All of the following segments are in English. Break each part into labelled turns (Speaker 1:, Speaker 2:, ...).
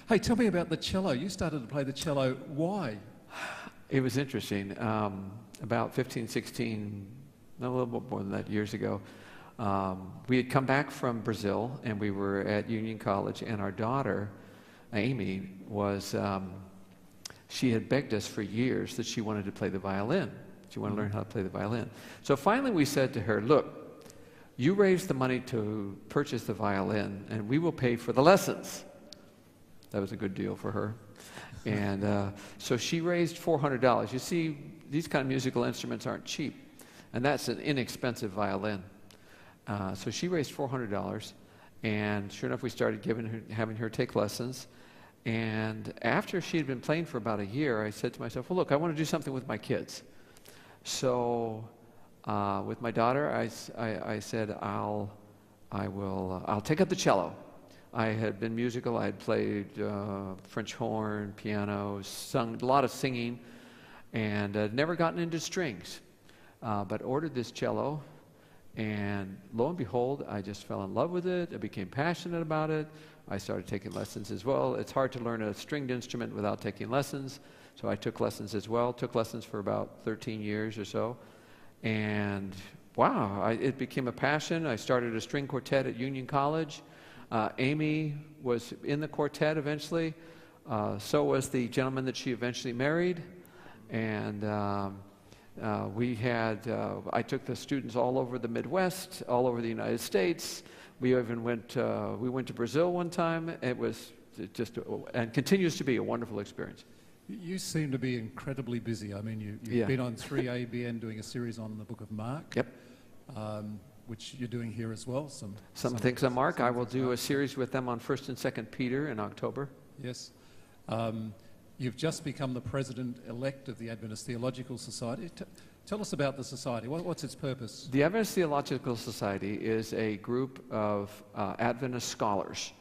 Speaker 1: Hey, tell me about the cello. You started to play the cello. Why?
Speaker 2: It was interesting. About 15, 16, no, a little bit more than that, years ago, we had come back from Brazil, and we were at Union College, and our daughter, Amy, was, she had begged us for years that she wanted to play the violin. She wanted to learn how to play the violin. So finally we said to her, look, you raise the money to purchase the violin, and we will pay for the lessons. That was a good deal for her. And so she raised $400. You see, these kind of musical instruments aren't cheap, and that's an inexpensive violin. So she raised $400, and sure enough, we started having her take lessons. And after she had been playing for about a year, I said to myself, well, look, I want to do something with my kids. So with my daughter, I said, I'll take up the cello. I had been musical. I had played French horn, piano, sung a lot of singing, and never gotten into strings. But ordered this cello, and lo and behold, I just fell in love with it. I became passionate about it. I started taking lessons as well. It's hard to learn a stringed instrument without taking lessons, so I took lessons as well. Took lessons for about 13 years or so, and wow, it became a passion. I started a string quartet at Union College. Amy was in the quartet eventually. So was the gentleman that she eventually married, and I took the students all over the Midwest, all over the United States. We even went to Brazil one time. It was just, and continues to be a wonderful experience.
Speaker 1: You seem to be incredibly busy. I mean, you've been on 3ABN doing a series on the Book of Mark.
Speaker 2: Yep.
Speaker 1: Which you're doing here as well.
Speaker 2: Some things on Mark. I will do a series with them on 1st and 2nd Peter in October.
Speaker 1: Yes. You've just become the president-elect of the Adventist Theological Society. Tell us about the society. What's its purpose?
Speaker 2: The Adventist Theological Society is a group of Adventist scholars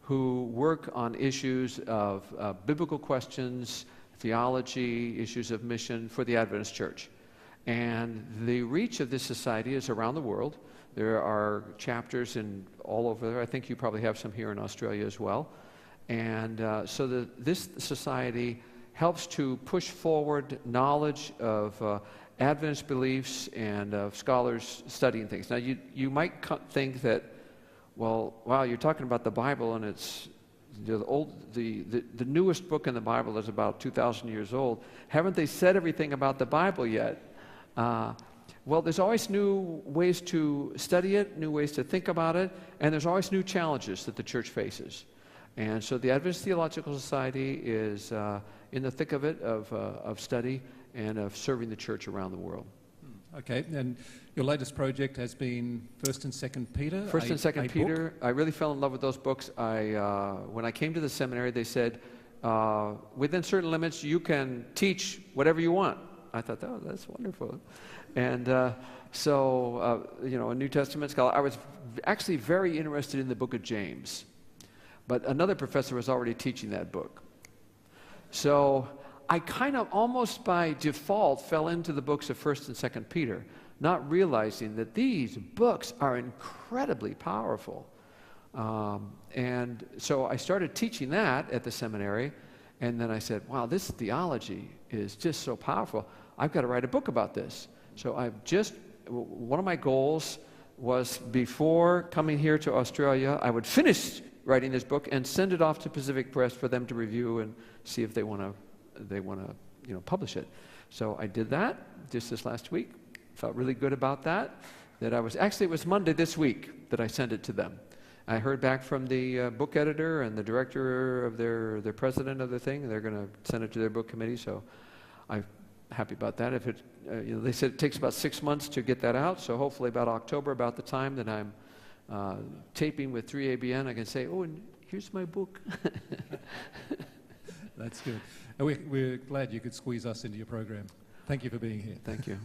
Speaker 2: who work on issues of biblical questions, theology, issues of mission for the Adventist Church. And the reach of this society is around the world. There are chapters all over there. I think you probably have some here in Australia as well. And so this society helps to push forward knowledge of Adventist beliefs and of scholars studying things. Now, you might think that, well, wow, you're talking about the Bible, and it's the newest book in the Bible is about 2,000 years old. Haven't they said everything about the Bible yet? Well, there's always new ways to study it, new ways to think about it, and there's always new challenges that the church faces. And so the Adventist Theological Society is in the thick of it, of study and of serving the church around the world.
Speaker 1: Okay, and your latest project has been 1st and 2nd Peter.
Speaker 2: 1st and 2nd Peter. Book. I really fell in love with those books. When I came to the seminary, they said, within certain limits, you can teach whatever you want. I thought, oh, that's wonderful. And so, a New Testament scholar. I was actually very interested in the book of James, but another professor was already teaching that book. So I kind of almost by default fell into the books of 1st and 2nd Peter, not realizing that these books are incredibly powerful. And so I started teaching that at the seminary, and then I said, wow, this theology is just so powerful. I've got to write a book about this. So one of my goals was before coming here to Australia, I would finish writing this book and send it off to Pacific Press for them to review and see if they want to publish it. So I did that just this last week. Felt really good about that. It was Monday this week that I sent it to them. I heard back from the book editor and the director of their president of the thing. They're going to send it to their book committee, so I'm happy about that. If they said it takes about 6 months to get that out, so hopefully about October, about the time that I'm taping with 3ABN, I can say, oh, and here's my book.
Speaker 1: That's good. And we're glad you could squeeze us into your program. Thank you for being here.
Speaker 2: Thank you.